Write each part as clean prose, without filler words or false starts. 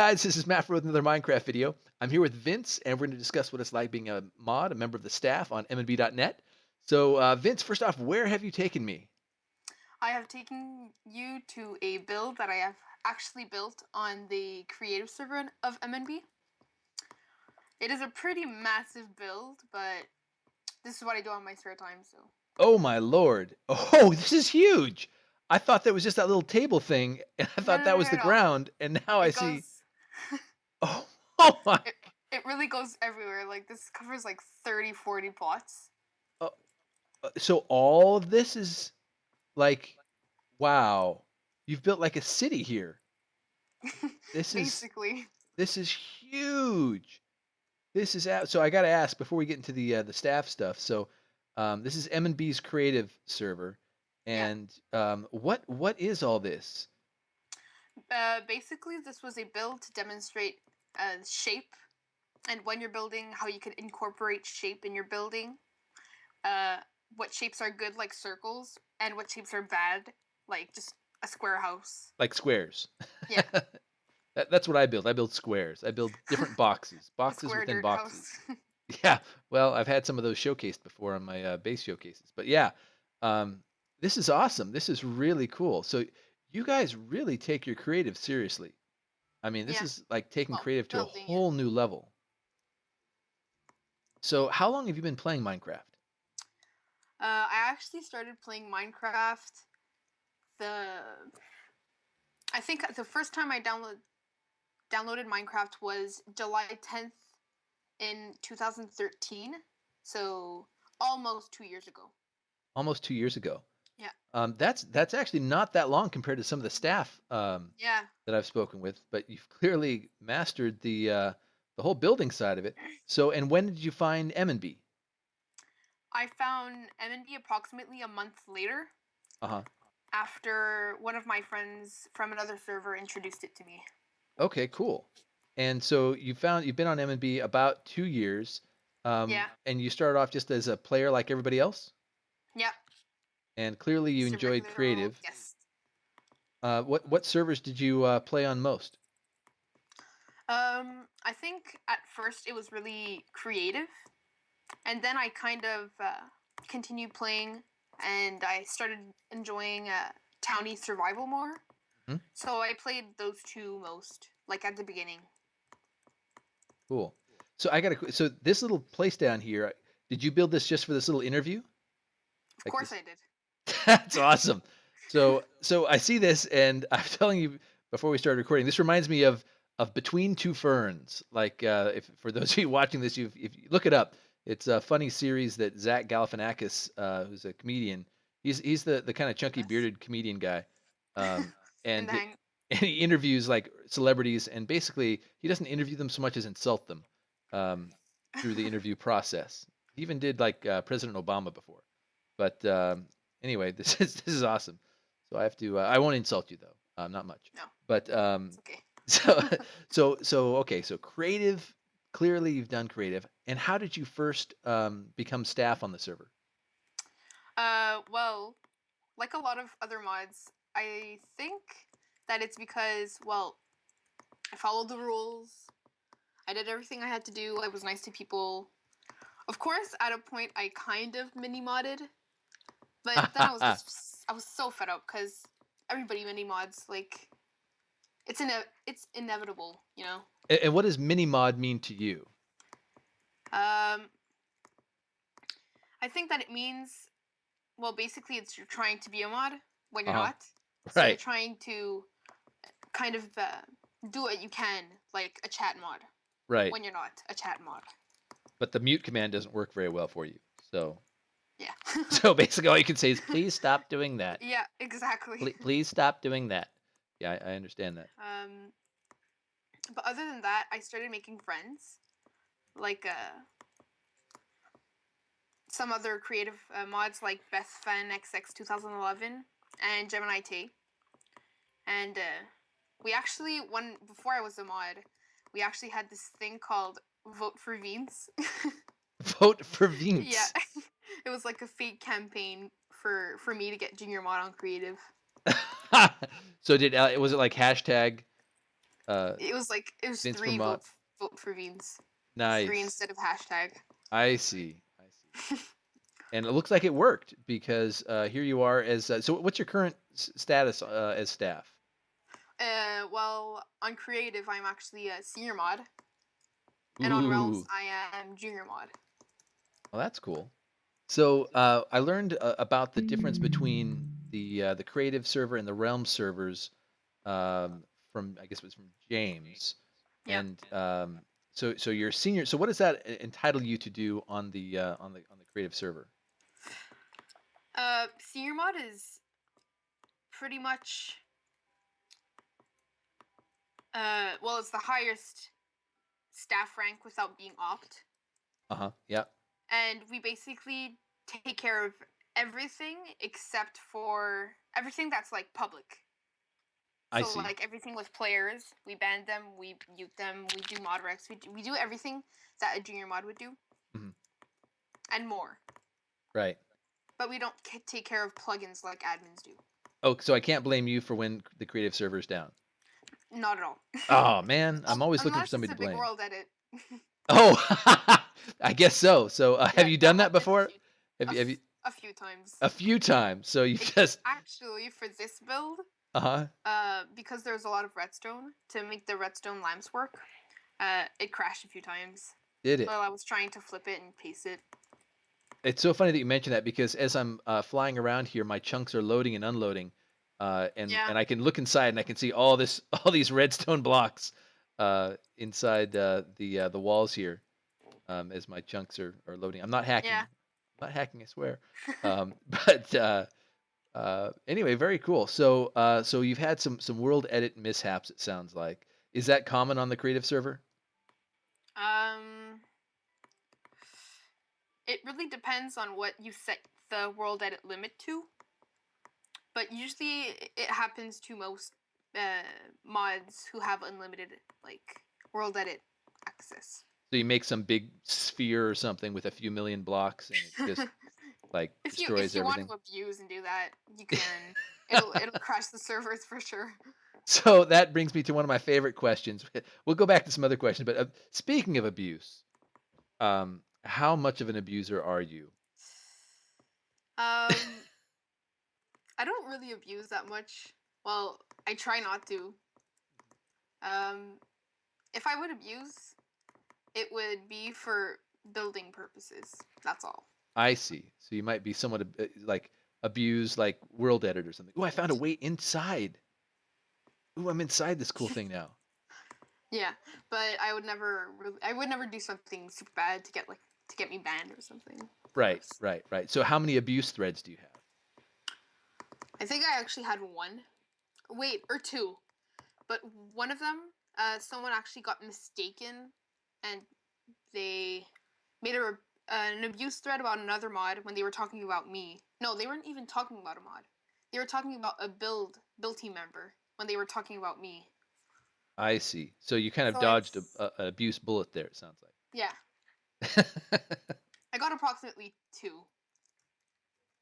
guys, this is Matt with another Minecraft video. I'm here with Vince, and we're going to discuss what it's like being a mod, a member of the staff on Emenbee.net. So, Vince, first off, where have you taken me? I have taken you to a build that I have actually built on the creative server of Emenbee. It is a pretty massive build, but this is what I do on my spare time, so. Oh my lord! Oh, this is huge. I thought that was just that little table thing, and I No, thought no, that no, was no, the no. ground, and now I It see. goes. Oh, oh my! it really goes everywhere. Like, this covers like 30, 40 plots. Uh, so all of this is like, wow! You've built like a city here. This is Basically. this is huge. This is so I got to ask before we get into the staff stuff. So this is M&B's creative server, Yeah. and what is all this? Basically, this was a build to demonstrate shape, and when you're building, how you can incorporate shape in your building. What shapes are good, like circles, and what shapes are bad, like just a square house. Like squares. Yeah. That's what I build. I build squares. I build different boxes, A boxes square within dirt boxes. house. Yeah. Well, I've had some of those showcased before on my base showcases. But yeah, um, this is awesome. This is really cool. So you guys really take your creative seriously. I mean, this Yeah. is like taking Well, creative to a building it. whole new level. So how long have you been playing Minecraft? I actually started playing Minecraft. I think the first time I downloaded Minecraft was July 10th in 2013. So almost 2 years ago. Almost 2 years ago. Yeah. That's actually not that long compared to some of the staff Yeah. that I've spoken with, but you've clearly mastered the whole building side of it. So, and when did you find Emenbee? I found Emenbee approximately a month later. Uh-huh. After one of my friends from another server introduced it to me. Okay, cool. And so you've been on Emenbee about 2 years, Yeah. and you started off just as a player like everybody else, Yep. and clearly you Just a enjoyed regular old creative. guest. What servers did you play on most? I think at first it was really creative, and then I kind of continued playing, and I started enjoying townie survival more. Hmm? So I played those two most, like at the beginning. Cool. So so this little place down here, did you build this just for this little interview? Of Like course this? I did. That's awesome. So I see this, and I'm telling you before we started recording, this reminds me of Between Two Ferns. Like if for those of you watching this, if you look it up, it's a funny series that Zach Galifianakis, who's a comedian, he's the kind of chunky Yes. bearded comedian guy, um, And and then and he interviews like celebrities, and basically he doesn't interview them so much as insult them um, through the interview process. He even did like President Obama before, but anyway, this is awesome. So I have to. I won't insult you though, not much. no, But it's okay. so so okay. So creative. Clearly, you've done creative. And how did you first become staff on the server? Well, like a lot of other mods, I think that it's because, well, I followed the rules. I did everything I had to do. I was nice to people. Of course, at a point, I kind of mini modded, but then I was so fed up because everybody mini mods. Like, it's inevitable, you know. And what does mini mod mean to you? Um, I think that it means, well, basically, it's you're trying to be a mod when you're not. So you're Right. trying to kind of do what you can, like a chat mod, Right. when you're not a chat mod. But the mute command doesn't work very well for you. So Yeah. so basically all you can say is please stop doing that. Yeah, exactly. Please stop doing that. Yeah, I understand that. But other than that, I started making friends, like some other creative mods like BethFanXX 2011 and Gemini T. And we actually, before I was a mod, we actually had this thing called Vote for Vince. Vote for Vince. Yeah. It was like a fake campaign for me to get JrMod on creative. So was it like hashtag Uh, it was Vince for three mod. vote for Beans. Three Nice. instead of hashtag. I see. I see. And it looks like it worked because here you are as. So, what's your current status as staff? Well, on creative, I'm actually a senior mod, and on realms, Ooh, I am junior mod. well, that's cool. So, I learned about the difference between the creative server and the realm servers from I guess it was from James, Yep. and so you're senior. So, what does that entitle you to do on the creative server? Senior mod is pretty much well, it's the highest staff rank without being opt, Uh-huh. Yeah, and we basically take care of everything except for everything that's like public. I So see. like everything with players, we ban them, we mute them, we do mod recs, we do everything that a junior mod would do Mhm. and more. Right. But we don't take care of plugins like admins do. Oh, so I can't blame you for when the creative server's down. Not at all. Oh man, I'm always looking for Unless it's somebody a to big blame. world edit. Oh, I guess so. So have Yeah, you that done that happens before? Have you a few times. a few times? So you It just actually for this build, uh-huh. because there's a lot of redstone to make the redstone lamps work. It crashed a few times Did it? while I was trying to flip it and paste it. It's so funny that you mentioned that because as I'm flying around here, my chunks are loading and unloading, Yeah, and I can look inside and I can see all this all these redstone blocks inside the walls here as my chunks are loading. I'm not hacking. yeah. I'm not hacking, I swear. But anyway, very cool. So you've had some world edit mishaps. It sounds like. Is that common on the creative server? Um, it really depends on what you set the world edit limit to, but usually it happens to most uh, mods who have unlimited like world edit access. So you make some big sphere or something with a few million blocks, and it just like If destroys you want everything. to abuse and do that, you can. It'll crash the servers for sure. So that brings me to one of my favorite questions. We'll go back to some other questions, but speaking of abuse, how much of an abuser are you? Um, I don't really abuse that much. Well, I try not to. Um, if I would abuse, it would be for building purposes. That's all. I see. So you might be somewhat like abuse like world edit or something. Oh, I found a way inside. Ooh, I'm inside this cool thing now. Yeah, but I would never do something super bad to get me banned or something. Of Right, course. right, right. So how many abuse threads do you have? I think I actually had one. Wait, or two. But one of them, someone actually got mistaken, and they made an abuse thread about another mod when they were talking about me. No, they weren't even talking about a mod. They were talking about a build team member when they were talking about me. I see. So you kind of So dodged it's an abuse bullet there, it sounds yeah, like. I got approximately two.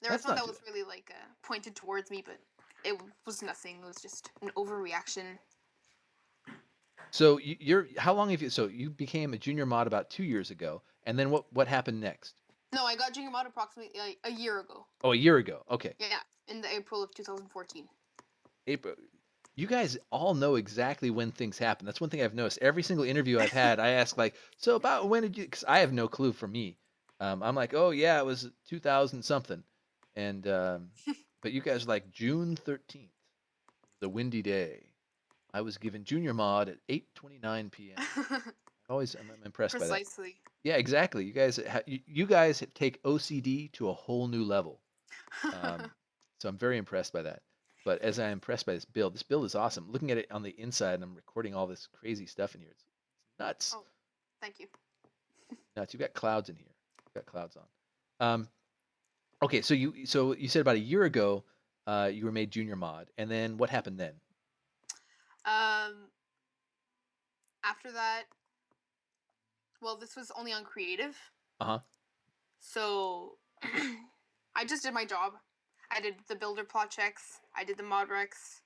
There was That's one not that too was bad. really like pointed towards me, but it was nothing. It was just an overreaction. So you're how long have you so you became a junior mod about 2 years ago, and then what happened next? No, I got junior mod approximately a year ago. Oh, a year ago. Okay. Yeah, in the April of 2014. April. You guys all know exactly when things happen. That's one thing I've noticed. Every single interview I've had, I ask like, so about when did you? Because I have no clue for me. I'm like, oh yeah, it was 2000 something, and but you guys are like June 13th, the windy day. I was given junior mod at 8:29 p.m. I'm impressed by that. Precisely. Yeah, exactly. You guys take OCD to a whole new level. So I'm very impressed by that. But as I'm impressed by this build is awesome. Looking at it on the inside, and I'm recording all this crazy stuff in here. It's nuts, Oh, thank you. nuts. You've got clouds in here. You've got clouds on. Um, okay, so you said about a year ago, you were made junior mod, and then what happened then? Um, after that, well, this was only on creative, Uh huh. so I just did my job. I did the builder plot checks. I did the mod recs.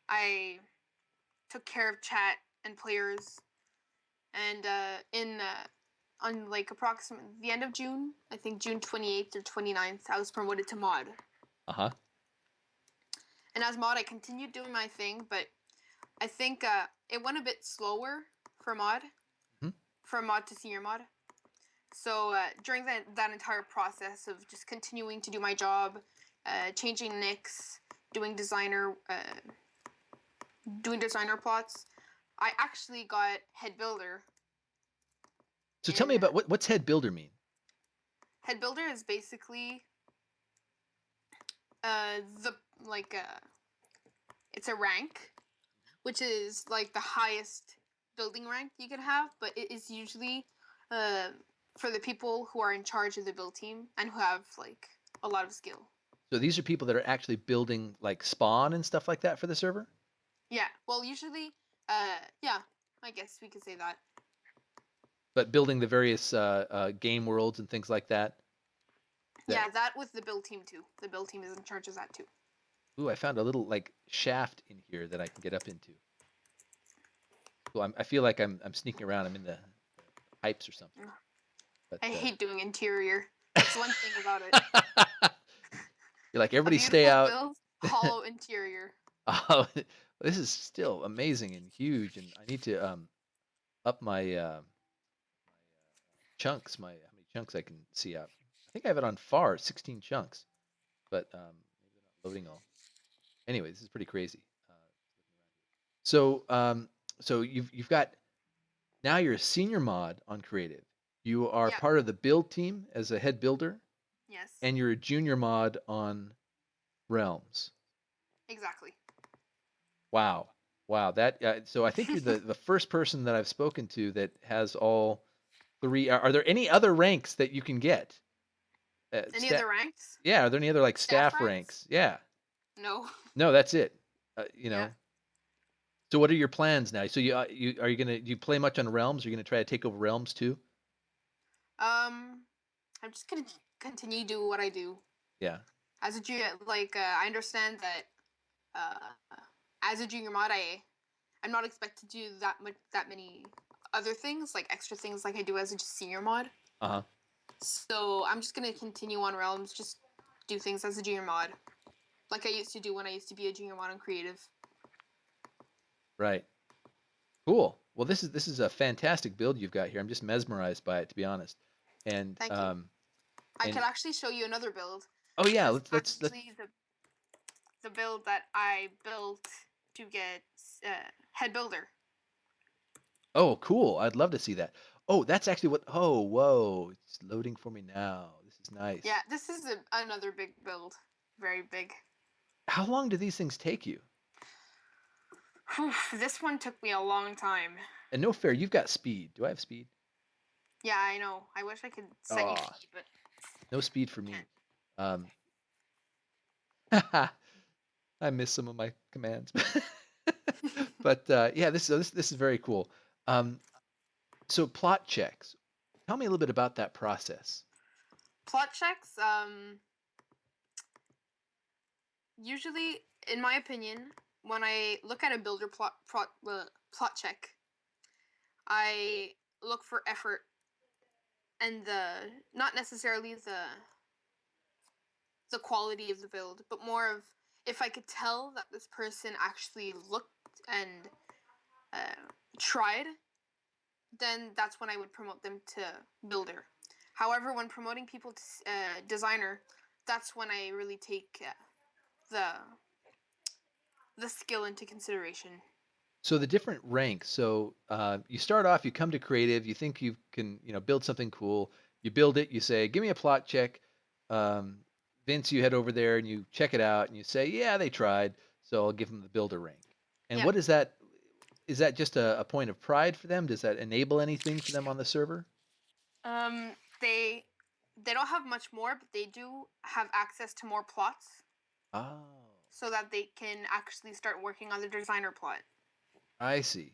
I took care of chat and players. And on like approximately the end of June, I think June 28th or 29th, I was promoted to mod. Uh-huh. And as mod, I continued doing my thing, but I think it went a bit slower for mod, Mhm. from mod to senior mod. So during that entire process of just continuing to do my job, changing nicks, doing designer plots, I actually got HeadBuilder. So tell me And about what's HeadBuilder mean? HeadBuilder is basically the like it's a rank, which is like the highest building rank you can have, but it is usually uh, for the people who are in charge of the build team and who have like a lot of skill. So these are people that are actually building like spawn and stuff like that for the server? Yeah, well, usually, yeah, I guess we could say that. But building the various game worlds and things like that. Yeah, that with the build team too. The build team is in charge of that too. Ooh, I found a little like shaft in here that I can get up into. Cool. I feel like I'm sneaking around. I'm in the pipes or something. But I hate doing interior. That's one thing about it. you're like A everybody stay beautiful out. build, hollow interior. Oh, this is still amazing and huge, and I need to up my chunks. My how many chunks I can see out. I think I have it on far 16 chunks, but maybe not loading all. Anyway, this is pretty crazy. So so you've got now you're a senior mod on creative. You are Yeah, part of the build team as a head builder, yes, and you're a junior mod on realms. exactly. Wow, wow. That so I think you're the first person that I've spoken to that has all three. Are there any other ranks that you can get? Any other ranks? Yeah. Are there any other like Staff staff ranks? ranks? Yeah. No. No, that's it. You Yeah. know. So what are your plans now? So you are you gonna do you play much on realms? Are you gonna try to take over realms too? I'm just gonna continue to do what I do Yeah. as a junior. Like, I understand that as a junior mod, I'm not expected to do that many other things, like extra things, like I do as a senior mod. Uh huh. So I'm just gonna continue on realms, just do things as a junior mod, like I used to do when I used to be a junior mod on creative. Right. Cool. Well, this is a fantastic build you've got here. I'm just mesmerized by it, to be honest. And Thank you. I and could actually show you another build. oh This yeah, is let's actually the build that I built to get HeadBuilder. oh cool. I'd love to see that. Oh, that's actually what. Oh, whoa! It's loading for me now. This is Yeah, nice. this is another big build, very big. How long do these things take you? Whew, this one took me a long time. And no fair, you've got speed. Do I have speed? Yeah, I know. I wish I could set you Oh, speed, but no speed for can't. me. Um, I miss some of my commands. But yeah, this is very cool. Um, so plot checks. Tell me a little bit about that process. Plot checks. Usually, in my opinion, when I look at a builder plot check, I look for effort and the not necessarily the quality of the build, but more of if I could tell that this person actually looked and uh, tried, then that's when I would promote them to builder. However, when promoting people to designer, that's when I really take the the skill into consideration. So the different ranks. So you start off, you come to creative, you think you can, build something cool. You build it. You say, "Give me a plot check." Um, Vince, you head over there and you check it out, and you say, "Yeah, they tried, so I'll give them the builder rank." And Yeah. what is that? Is that just a point of pride for them? Does that enable anything for them on the server? Um, they they don't have much more, but they do have access to more plots, Oh, so that they can actually start working on the designer plot. I see.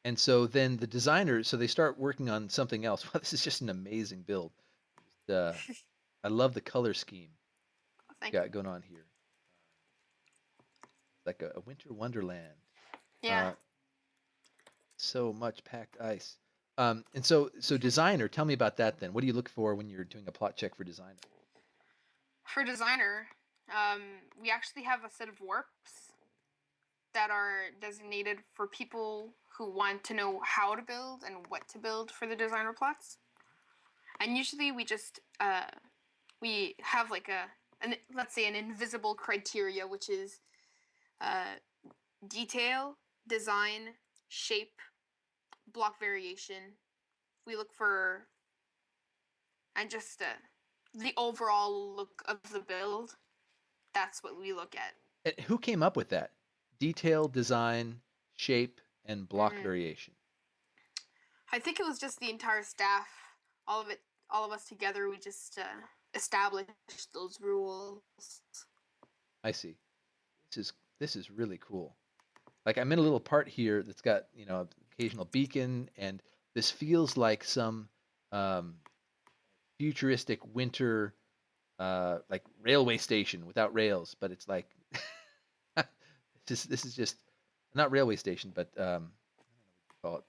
And so then the designers, so they start working on something else. Wow, this is just an amazing build. Uh, I love the color scheme Thank you. got going on here. Like a winter wonderland. Yeah. Uh, So much packed ice. And so designer, tell me about that then. What do you look for when you're doing a plot check for designer? For designer, we actually have a set of warps that are designated for people who want to know how to build and what to build for the designer plots. And usually we have like let's say an invisible criteria, which is detail, design, shape, block variation. We look for and just the overall look of the build. That's what we look at. And who came up with that? Detail, design, shape, and block Mm. variation. I think it was just the entire staff, all of it, all of us together. We just established those rules. I see. This is really cool. Like I'm in a little part here that's got, occasional beacon, and this feels like some um, futuristic winter like railway station without rails, but it's like this is just not railway station, but I don't know what you call it.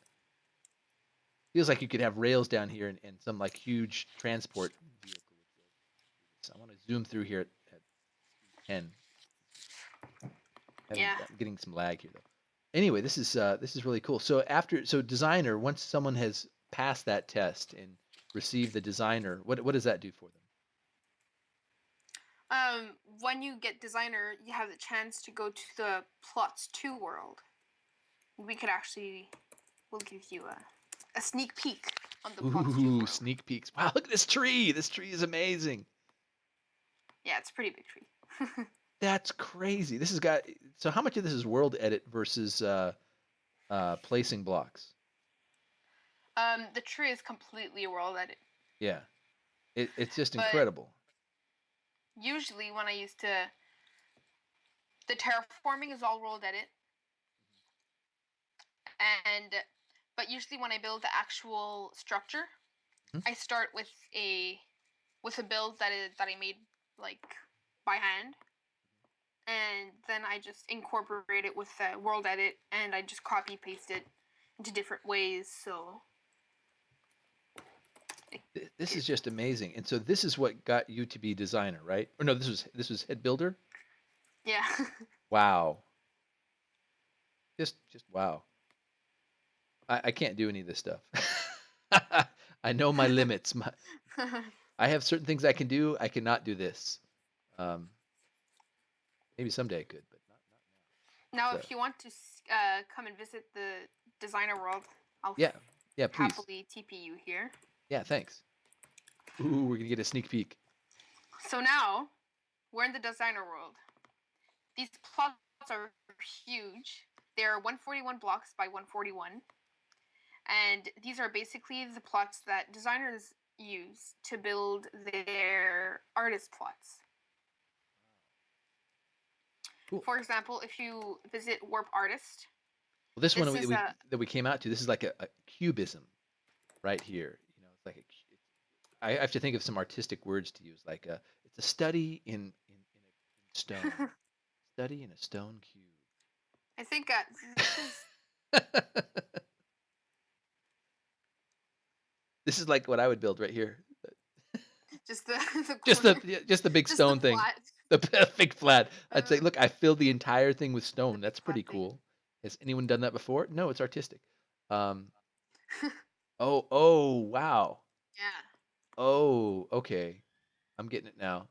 Feels like you could have rails down here and some like huge transport vehicle. So I want to zoom through here at 10. Yeah. I'm getting some lag here though. Anyway, this is really cool. So designer, once someone has passed that test and received the designer, what does that do for them? When you get designer, you have the chance to go to the plots 2 world. We'll give you a sneak peek on the plots 2 Ooh, world. sneak peeks. Wow, look at this tree. This tree is amazing. Yeah, it's a pretty big tree. That's crazy. This has got so how much of this is world edit versus placing blocks? The tree is completely a world edit. Yeah. It's just But incredible. usually when I used to the terraforming is all world edit. And but usually when I build the actual structure, Hmm? I start with a build that I made like by hand, and then I just incorporate it with the world edit, and I just copy paste it into different ways. So This is just amazing. And so this is what got you to be designer, right? Or no, this was head builder? yeah. Wow. Just wow. I can't do any of this stuff. I know my limits. I have certain things I can do. I cannot do this. Um, maybe someday I could, but not Now, now. So if you want to come and visit the designer world, I'll yeah, yeah, please. happily TP you here. Yeah, thanks. Ooh, we're gonna get a sneak peek. So now we're in the designer world. These plots are huge. They're 141 blocks by 141. And these are basically the plots that designers use to build their artist plots. Cool. For example, if you visit Warp Artist, Well, this one this is a that we came out to, this is like a cubism right here. It's like I have to think of some artistic words to use. Like it's a study in stone. Study in a stone cube. I think this is This is like what I would build right here. just the the Just corner, just the big just the stone thing. flat. The big flat. I'd say, Uh, look, I filled the entire thing with the stone. big That's flat pretty thing. cool. Has anyone done that before? No, it's artistic. Oh, wow. Yeah. Oh, okay. I'm getting it now.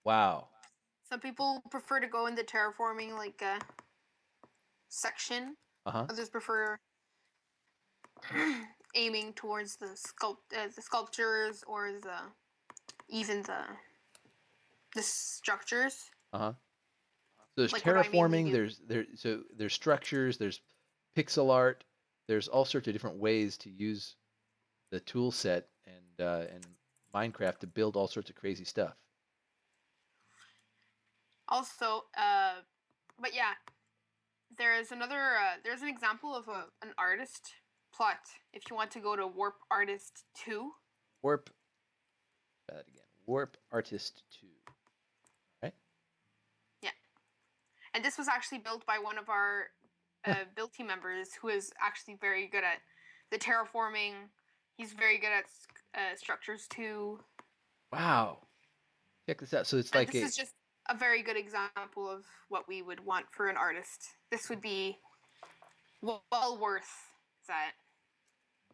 Wow. Some people prefer to go in the terraforming like section. Uh-huh. Others prefer aiming towards the sculptures or even the structures, Uh-huh. So there's like what I mainly terraforming, do. there's structures, there's pixel art, there's all sorts of different ways to use the tool set and Minecraft to build all sorts of crazy stuff. Also, but yeah, there's an example of an artist plot. If you want to go to Warp Artist 2, Warp that again. Warp Artist 2, right? yeah, and this was actually built by one of our build team members who is actually very good at the terraforming. He's very good at structures too. Wow. Check this out. So it's And like this is just a very good example of what we would want for an artist. This would be well worth that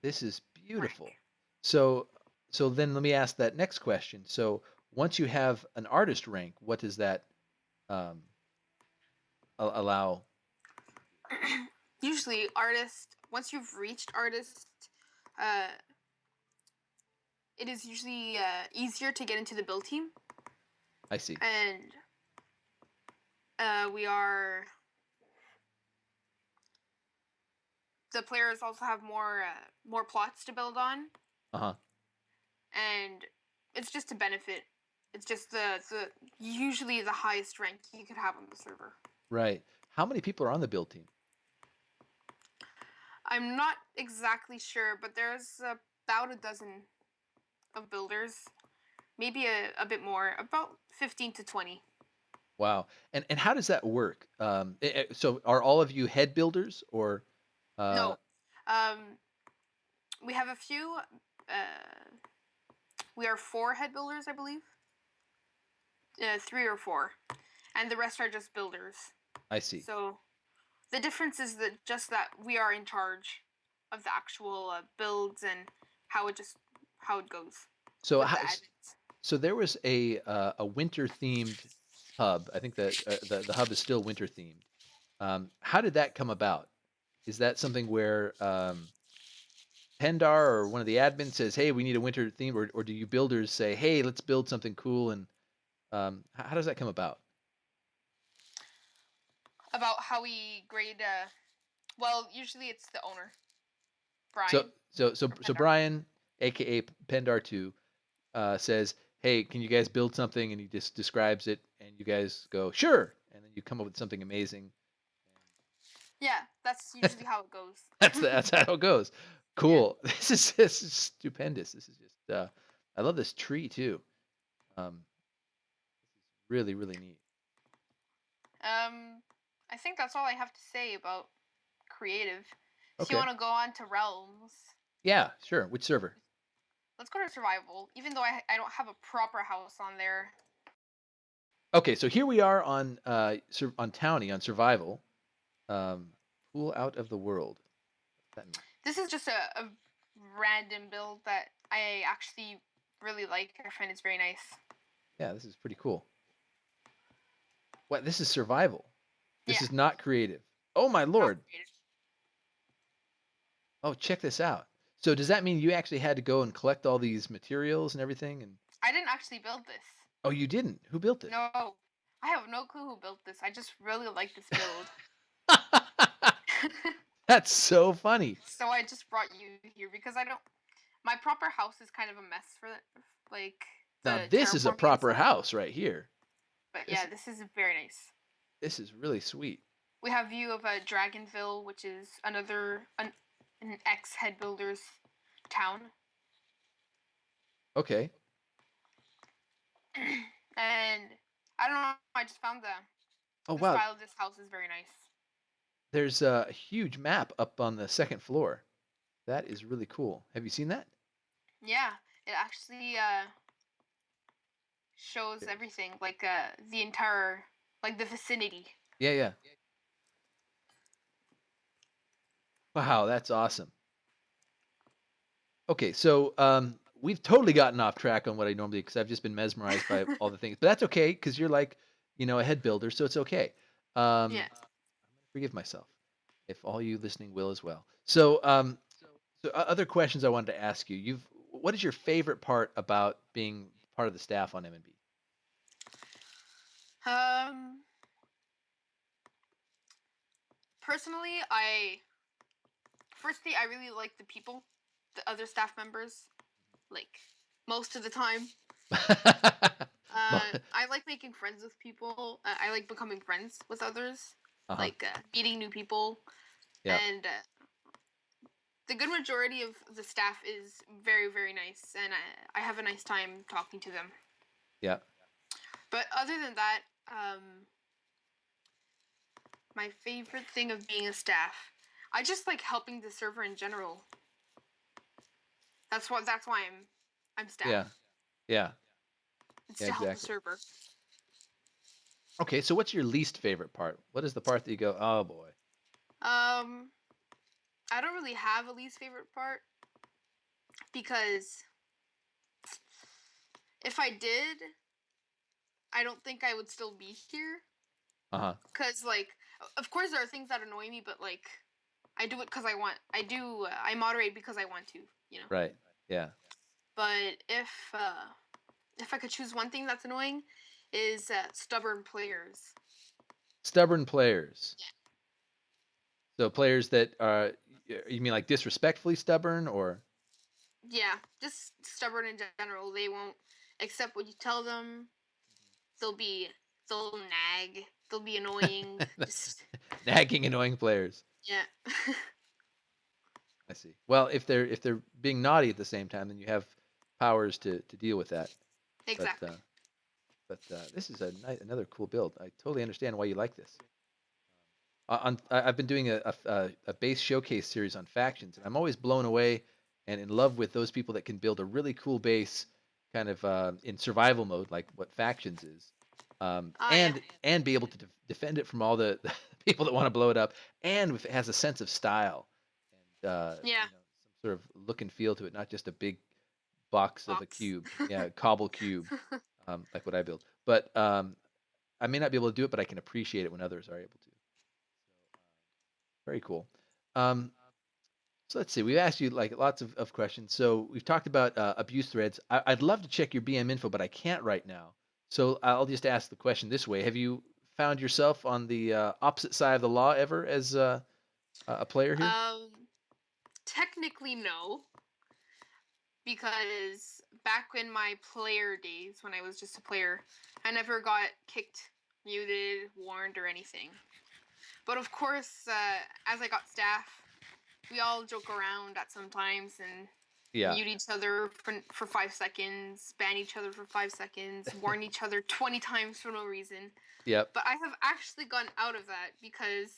this is beautiful. rank. So so then let me ask that next question. So once you have an artist rank, what does that um, allow? Usually, artist, once you've reached artist, uh, it is usually easier to get into the build team. I see. And we are. The players also have more plots to build on, Uh-huh. and it's just a benefit. It's just the usually the highest rank you could have on the server. Right. How many people are on the build team? I'm not exactly sure, but there's about a dozen of builders, maybe a bit more, about 15 to 20. Wow. And how does that work? So are all of you head builders or No, um, we have a few. We are 4 head builders, I believe. 3 or 4, and the rest are just builders. I see. So the difference is that we are in charge of the actual builds and how it goes So with the admins. so there was a winter themed hub. I think that the hub is still winter themed. How did that come about? Is that something where Pendar or one of the admins says, "Hey, we need a winter theme," or do you builders say, "Hey, let's build something cool"? And how does that come about? About how we grade. Well, usually it's the owner, So Brian so from so Pendar. Brian, aka Pendar Two, says, "Hey, can you guys build something?" And he just describes it, and you guys go, "Sure," and then you come up with something amazing. Yeah, that's usually how it goes. That's how it goes. Yeah. Cool. This is stupendous. This is just I love this tree too. Um, really really neat. I think that's all I have to say about creative. If you Okay. want to go on to realms, Yeah, sure. Which server? let's go to survival. Even though I don't have a proper house on there. Okay, so here we are on on Townie on survival. Um, pool out of the world. What's that mean? This is just a random build that I actually really like. I find it's very nice. Yeah, this is pretty cool. What? This is survival. This Yeah, is not creative. Oh my not lord. creative. Oh, check this out. So does that mean you actually had to go and collect all these materials and everything? And I didn't actually build this. oh, you didn't. Who built it? No, I have no clue who built this. I just really like this build. That's so funny. So I just brought you here because I don't. My proper house is kind of a mess for like Now the this is a terraforming and proper stuff. house right here. But This yeah, this is very nice. this is really sweet. We have view of Dragonville, which is an ex head builder's town, Okay. and I don't know. I just found Oh the wow. style of this house is very nice. There's a huge map up on the second floor. That is really cool. Have you seen that? Yeah, it actually shows everything, like the entire like the vicinity. Yeah, yeah. Wow, that's awesome. Okay, so we've totally gotten off track on what I normally because I've just been mesmerized by all the things. But that's okay because you're like, a head builder, so it's okay. Yeah. I'm gonna forgive myself if all you listening will as well. So other questions I wanted to ask you. What is your favorite part about being part of the staff on M&B? Um. Personally, I really like the people, the other staff members, like most of the time. I like making friends with people. I like becoming friends with others, Uh-huh. like meeting new people, Yeah. and the good majority of the staff is very, very nice, and I have a nice time talking to them. Yeah. But other than that, My favorite thing of being a staff. I just like helping the server in general. That's why I'm Yeah. staff. Yeah. It's Yeah, to help the exactly. server. Okay, so what's your least favorite part? What is the part that you go, "Oh boy." Um, I don't really have a least favorite part because if I did, I don't think I would still be here. Uh-huh. Cause like, of course there are things that annoy me, but like, I do it because I want. I moderate because I want to. You know. Right. Yeah. But if I could choose one thing that's annoying, is stubborn players. Stubborn players. So players that are, you mean like disrespectfully stubborn or? Yeah, just stubborn in general. They won't accept what you tell them. They'll be they'll nag. They'll be annoying. Just Nagging, annoying players. yeah. I see. Well, if they're being naughty at the same time, then you have powers to deal with that. But Exactly. this is another cool build. I totally understand why you like this. I've been doing a base showcase series on factions, and I'm always blown away and in love with those people that can build a really cool base, kind of in survival mode, like what factions is, Ah yeah. and be able to defend it from all the people that want to blow it up, and if it has a sense of style and Yeah. some sort of look and feel to it, not just a big box of a Box. cube, yeah, cobble cube, like what I build. But I may not be able to do it, but I can appreciate it when others are able to. Very cool. Um, so let's see. We've asked you like lots of questions. So we've talked about abuse threads. I'd love to check your BM info, but I can't right now. So I'll just ask the question this way: Have you found yourself on the opposite side of the law ever as a player here? um, technically no, because back in my player days, when I was just a player, I never got kicked, muted, warned, or anything. But of course, as I got staff, we all joke around at some times and Yeah. mute each other for 5 seconds, ban each other for 5 seconds, warn each other 20 times for no reason. Yep. But I have actually gotten out of that because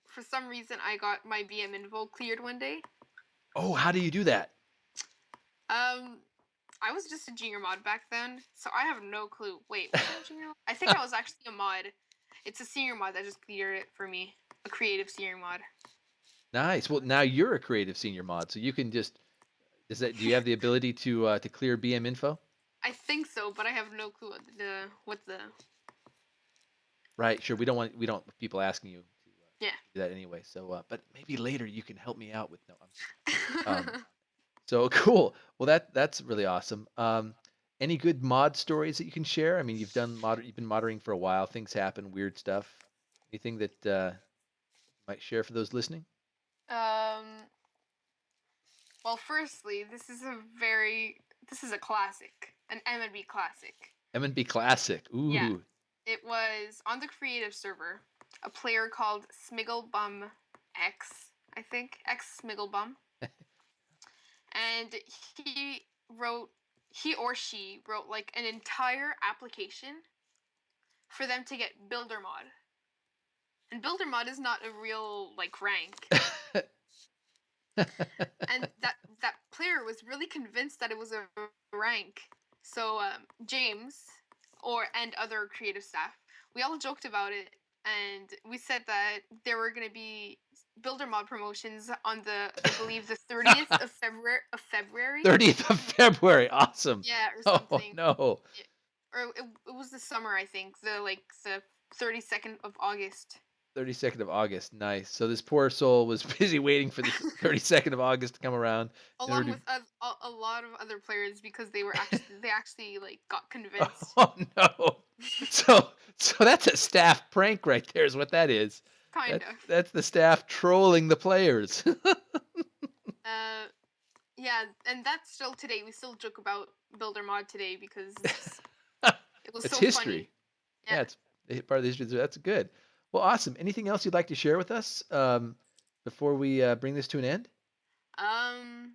for some reason I got my BM info cleared one day. Oh, how do you do that? I was just a junior mod back then, so I have no clue. Wait, was I a junior mod? I think I was actually a mod. It's a senior mod that just cleared it for me. A creative senior mod. Nice. Well, now you're a creative senior mod, so you can just do you have the ability to clear BM info? I think so, but I have no clue what the Right. Sure. We don't want people asking you yeah. to do that anyway. So, but maybe later you can help me out with no. I'm kidding. So cool. Well, that's really awesome. Any good mod stories that you can share? I mean, you've been modding for a while. Things happen, weird stuff. Anything that you might share for those listening? um. Well, firstly, this is a classic, an Emenbee classic. Emenbee Classic. Yeah, Ooh. it was on the creative server. A player called Smigglebum X, I think X Smigglebum, and he wrote, he or she wrote like an entire application for them to get Builder Mod. And Builder Mod is not a real like rank. And that player was really convinced that it was a rank. So James, and other creative staff, we all joked about it, and we said that there were going to be Builder Mod promotions on the, I believe, the 30th of February. 30th of February. Awesome. Yeah, or Oh something. no. Yeah. Or it was the summer, I think. The 32nd of August. 32nd of August. Nice. So this poor soul was busy waiting for the 32nd of August to come around in Along order with a lot of other players because they actually like got to. convinced. Oh no. So that's a staff prank right there is what that is. Kind That's of. that's the staff trolling the players. Uh, yeah, and that's still today. We still joke about Builder Mod today because it was It's so funny. history. Yeah. Yeah, it's part of the history. That's good. Well, awesome. Anything else you'd like to share with us before we bring this to an end? Um.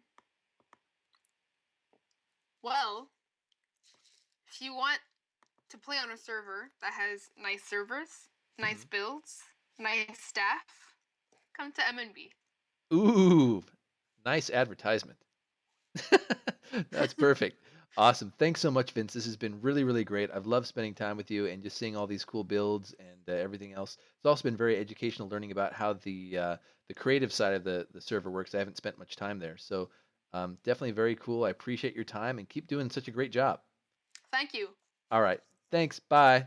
Well, if you want to play on a server that has nice servers, nice Mhm. builds, nice staff, come to Emenbee. Ooh, nice advertisement. That's perfect. Awesome. Thanks so much, Vince. This has been really, really great. I've loved spending time with you and just seeing all these cool builds and everything else. It's also been very educational learning about how the creative side of the server works. I haven't spent much time there, so definitely very cool. I appreciate your time and keep doing such a great job. Thank you. All right. Thanks. Bye.